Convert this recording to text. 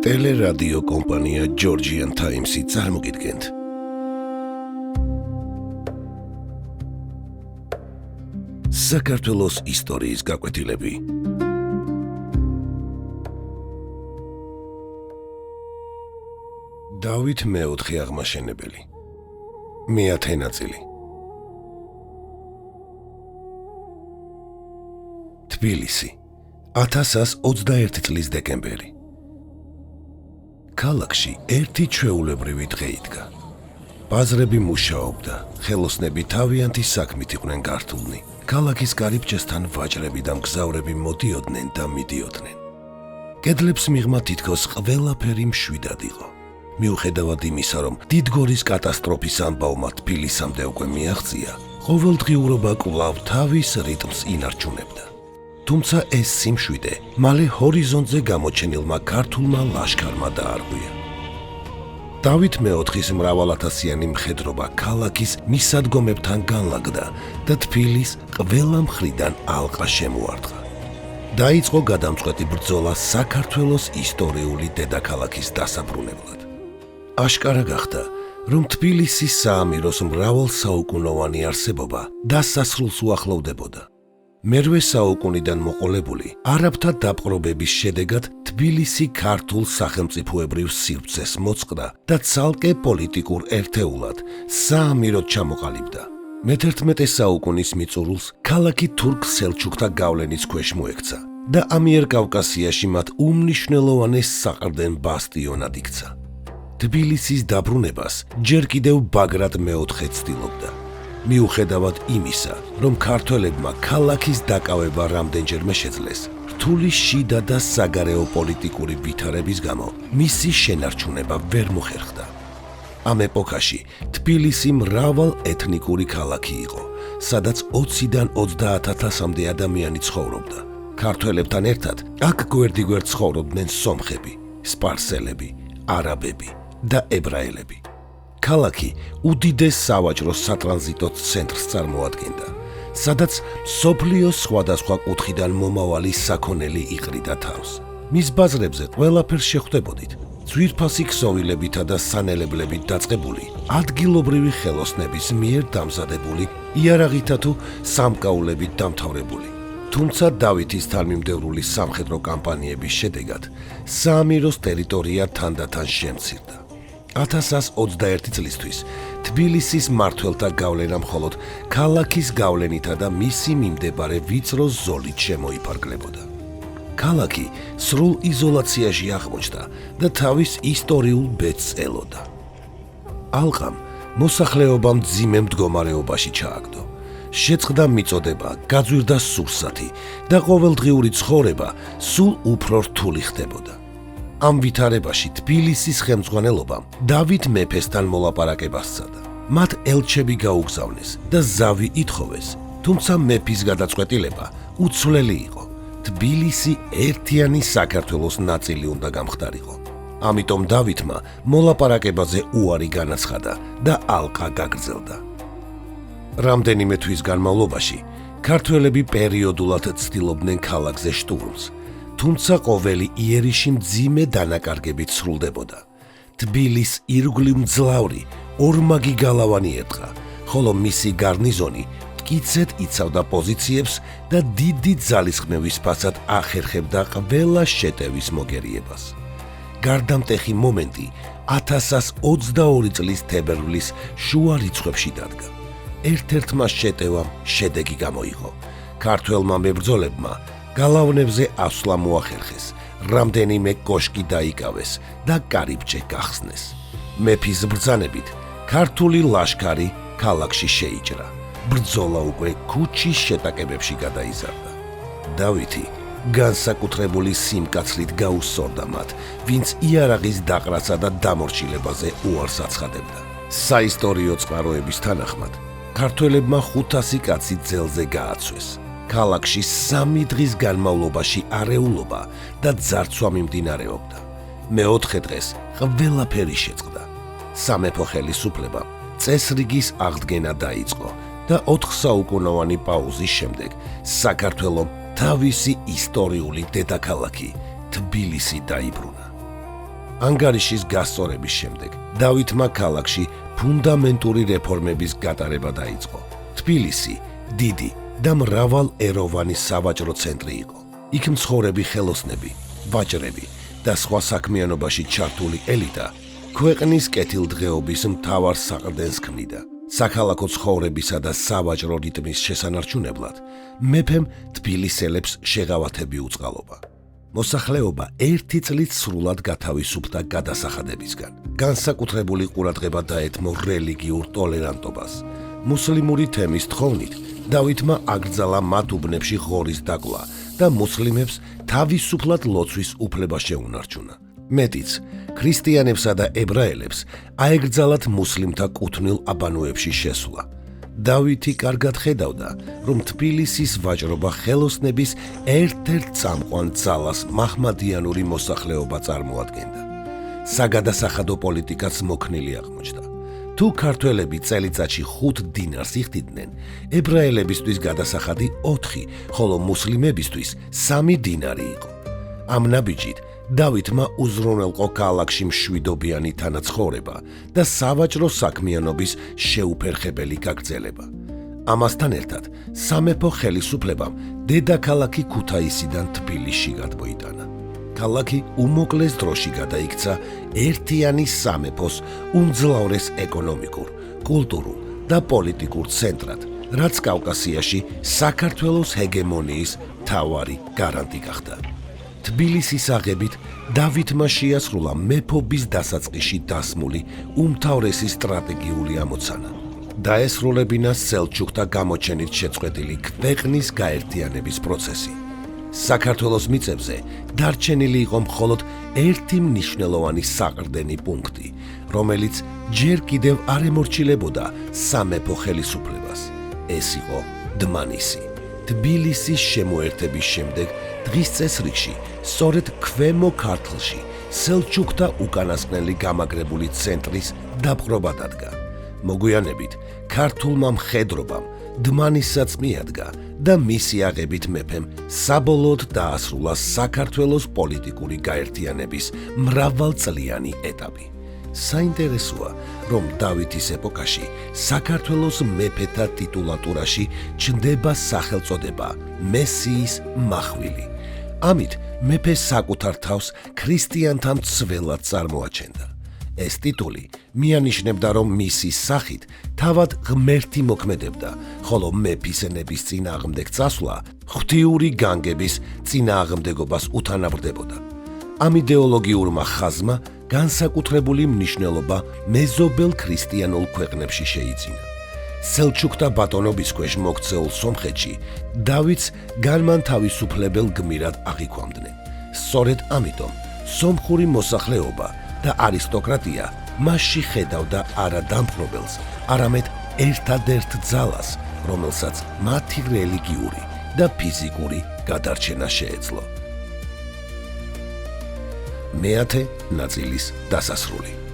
ტელერადიო კომპანია Georgian Times-ი წარმოგიდგენთ. საქართველოს ისტორიის გაკვეთილები. დავით მეოთხე აღმაშენებელი. მეათე ნაწილი. თბილისი, 1121 წლის დეკემბერი. ქალაქში ერთი ჩვეულებრივი დღე იდგა. ბაზრები მუშაობდა, ხელოსნები თავიანთი საქმით იყვნენ გართულნი. ქალაქის კარიბჭესთან ვაჭრები და მგზავრები მოდიოდნენ და მიდიოდნენ. კედლებს მიღმა თითქოს ყველაფერი მშვიდად იყო. მიუხედავად იმისა, რომ დიდგორის კატასტროფის ამბავმა თბილისამდე უკვე მიაღწია, ყოველდღიურობა კვლავ თავის რიტმს ინარჩუნებდა. თუმცა ეს სიმშვიდე მალე ჰორიზონტზე გამოჩენილმა ქართულმა ლაშქარმა დაარღვია. დავით მეოთხის მრავალათასიანი მხედრობა ქალაქის მისადგომებთან განლაგდა და თბილის ყველა მხრიდან ალყა შემოარტყა. დაიწყო გადამწყვეტი ბრძოლა საქართველოს ისტორიული დედაქალაქის დასაბრუნებლად. აშკარა გახდა, რომ თბილისის საამიროს მრავალსაუკუნოვანი არსებობა დასასრულს უახლოვდებოდა. მერვე საუკუნიდან მოყოლებული არაბთა დაპყრობების შედეგად თბილისი ქართულ სახელმწიფოებრივ სივრცეს მოწყდა და ცალკე პოლიტიკურ ერთეულად საამიროდ ჩამოყალიბდა. მე-11 საუკუნის მიწურულს ქალაქი თურქ-სელჩუკთა გავლენის ქვეშ მოექცა და ამიერკავკასიაში მათ უმნიშვნელოვანეს საყრდენ ბასტიონად იქცა. თბილისის დაბრუნებას ჯერ კიდევ ბაგრატ მეოთხე ცდილობდა. მიუხედავად იმისა, რომ ქართველებმა ქალაქის დაკავება რამდენჯერმე შეძლეს, რთული შიდა და საგარეო პოლიტიკური ვითარების გამო მისი შენარჩუნება ვერ მოხერხდა. ამ ეპოქაში თბილისი მრავალ ეთნიკური ქალაქი იყო, სადაც 20-დან 30,000-მდე ადამიანი ცხოვრობდა. ქართველებთან ერთად აქ გვერდიგვერდ ცხოვრობდნენ სომხები, სპარსელები, არაბები და ებრაელები. ქალაქი უდიდეს სავაჭრო სატრანზიტო ცენტრს წარმოადგენდა, სადაც მსოფლიოს სხვადასხვა კუთხიდან მომავალი საქონელი იყრიდა თავს. მის ბაზრებზე ყველაფერს შეხვდებოდით, ძვირფასი ქსოვილებითა და სანელებლებით დაწყებული, ადგილობრივი ხელოსნების მიერ დამზადებული, იარაღითა თუ სამკაულებით დამთავრებული. თუმცა დავითის თანმიმდევრული სამხედრო კამპანიების შედეგად საამიროს ტერიტორია თანდათან შემცირდა. 1121 წლისთვის თბილისის მმართველთა გავლენა მხოლოდ ქალაქის გავლენითა და მისი მიმდებარე ვიწრო ზოლით შემოიფარგლებოდა. ქალაქი სრულ იზოლაციაში აღმოჩნდა და თავის ისტორიულ ბედს ელოდა. ალყამ მოსახლეობა მძიმე მდგომარეობაში ჩააგდო. შეწყდა მიწოდება, გაძვირდა სურსათი და ყოველდღიური ცხოვრება სულ უფრო რთული ხდებოდა. ამ ვითარებაში თბილისის ხელმძღვანელობამ დავით მეფესთან მოლაპარაკება სცადა. მათ ელჩები გაუგზავნეს და ზავი ითხოვეს, თუმცა მეფის გადაწყვეტილება უცვლელი იყო. თბილისი ერთიანი საქართველოს ნაწილი უნდა გამხდარიყო. ამიტომ დავითმა მოლაპარაკებაზე უარი განაცხადა და ალყა გაგრძელდა. რამდენიმე თვის განმავლობაში ქართველები პერიოდულად ცდილობდნენ ქალაქზე შტურმს, თუმცა ყოველი იერიში მძიმე დანაკარგებით სრულდებოდა. თბილის ირგვლივ მძლავრი ორმაგი გალავანი ერტყა, ხოლო მისი გარნიზონი მტკიცედ იცავდა პოზიციებს და დიდი ძალისხმევის ფასად ახერხებდა ყველა შეტევის მოგერიებას. გარდამტეხი მომენტი 1122 წლის თებერვლის შუა რიცხვებში დადგა. ერთ-ერთმა შეტევამ შედეგი გამოიღო. ქართველმა მებრძოლებმა გალავნებზე ასვლა მოახერხეს, რამდენიმე კოშკი დაიკავეს და კარიბჭე გახსნეს. მეფის ბრძანებით ქართული ლაშქარი ქალაქში შეიჭრა. ბრძოლა უკვე ქუჩის შეტაკებებში გადაიზარდა. დავითი განსაკუთრებული სიმკაცლით გაუსწორდა მათ, ვინც იარაღის დაყრასა და დამორჩილებაზე უარს აცხადებდა. საისტორიო წყაროების თანახმად ქართველებმა 500 კაცი ძელზე გააცვეს. ქალაქში 3 დღის განმავლობაში არეულობა და ძარცვა მიმდინარეობდა. მეოთხე დღეს ყველაფერი შეწყდა. სამეფო ხელისუფლებამ წესრიგის აღდგენა დაიწყო და 4 საუკუნოვანი პაუზის შემდეგ საქართველოს თავისი ისტორიული დედაქალაქი თბილისი დაიბრუნა. ანგარიშის გასწორების შემდეგ დავითმა ქალაქში ფუნდამენტური რეფორმების გატარება დაიწყო. თბილისი დიდი და მრავალეროვანი სავაჭრო ცენტრი იყო. იქ მცხოვრები ხელოსნები, ვაჭრები და სხვა საქმიანობაში ჩართული ელიტა ქვეყნის კეთილდღეობის მთავარ საყრდენს ქმნიდა. საქალაქო ცხოვრებისა და სავაჭრო რიტმის შესანარჩუნებლად მეფემ თბილისელებს შეღავათები უწყალობა. მოსახლეობა 1 წლით სრულად გათავისუფლდა გადასახადებისგან. განსაკუთრებული ყურადღება დაეთმო რელიგიურ ტოლერანტობას. მუსლიმური თემის თხოვნით დავითმა აკრძალა მათ უბნებში ღორის დაკლა და მუსლიმებს თავისუფლად ლოცვის უფლება შეუნარჩუნა. მეტიც, ქრისტიანებსა და ებრაელებს აეგრძალათ მუსლიმთა კუთვნილ აბანოებში შესვლა. დავითი კარგად ხედავდა, რომ თბილისის ვაჭრობა ხელოსნების ერთ-ერთ წამყვან ძალას მაჰმადიანური მოსახლეობა წარმოადგენდა. საგადასახადო პოლიტიკაც მოქნილი აღმოჩნდა. თუ ქართველები წელიწადში 5 დინარს იხდიდნენ, ებრაელებისთვის გადასახადი 4, ხოლო მუსლიმებისთვის 3 დინარი იყო. ამ ნაბიჯით დავითმა უზრუნველყო ქალაქში მშვიდობიანი თანაცხოვრება და სავაჭრო საქმიანობის შეუფერხებელი გაგრძელება. ამასთან ერთად სამეფო ხელისუფლებამ დედაქალაქი ქუთაისიდან თბილისში გადმოიტანა. ქალაქი უმოკლეს დროში გადაიქცა ერთიანი სამეფოს უმძლავრეს ეკონომიკურ, კულტურულ და პოლიტიკურ ცენტრად, რაც კავკასიაში საქართველოს ჰეგემონიის მთავარი გარანტი გახდა. თბილისის აღებით დავითმა შეასრულა მეფობის დასაწყისში დასმული უმთავრესი სტრატეგიული ამოცანა. დაესრულებინა სელჩუკთა გამოჩენით შეწყვეტილი ქვეყნის გაერთიანების პროცესი. საქართველოს მიწებზე დარჩენილი იყო მხოლოდ ერთი მნიშვნელოვანი საყრდენი პუნქტი, რომელიც ჯერ კიდევ არ ემორჩილებოდა სამეფო ხელისუფლებას. ეს იყო დმანისი. თბილისის შემოერთების შემდეგ დღის წესრიგში სწორედ ქვემო ქართლში სელჩუკთა უკანასკნელი გამაგრებული ცენტრის დაპყრობა დადგა. მოგვიანებით ქართულმა მხედრობამ დმანისაც მიადგა და მისი აღებით მეფემ საბოლოოდ დაასრულა საქართველოს პოლიტიკური გაერთიანების მრავალწლიანი ეტაპი. საინტერესოა, რომ დავითის ეპოქაში საქართველოს მეფეთა ტიტულატურაში ჩნდება სახელწოდება მესიის მახვილი. ამით მეფე საკუთარ თავს ქრისტიანთა მცველად წარმოაჩენდა. ეს ტიტული მიანიშნებდა, რომ მისი სახით თავად ღმერთი მოქმედებდა, ხოლო მეფის ენების წინააღმდეგ წასვლა ღვთიური განგების წინააღმდეგობას უთანაბრდებოდა. ამ იდეოლოგიურმა ხაზმა განსაკუთრებული მნიშვნელობა მეზობელ ქრისტიანულ ქვეყნებში შეიძინა. სელჩუკთა ბატონობის ქვეშ მოქცეულ სომხეთში დავითს განმანთავისუფლებელ გმირად აღიქვამდნენ. სწორედ ამიტომ სომხური მოსახლეობა და არისტოკრატია მასში ხედავდა არა დამპყრობელს, არამედ ერთადერთ ძალას, რომელსაც მათი რელიგიური და ფიზიკური გადარჩენა შეეძლო. მეათე ნაწილის დასასრული.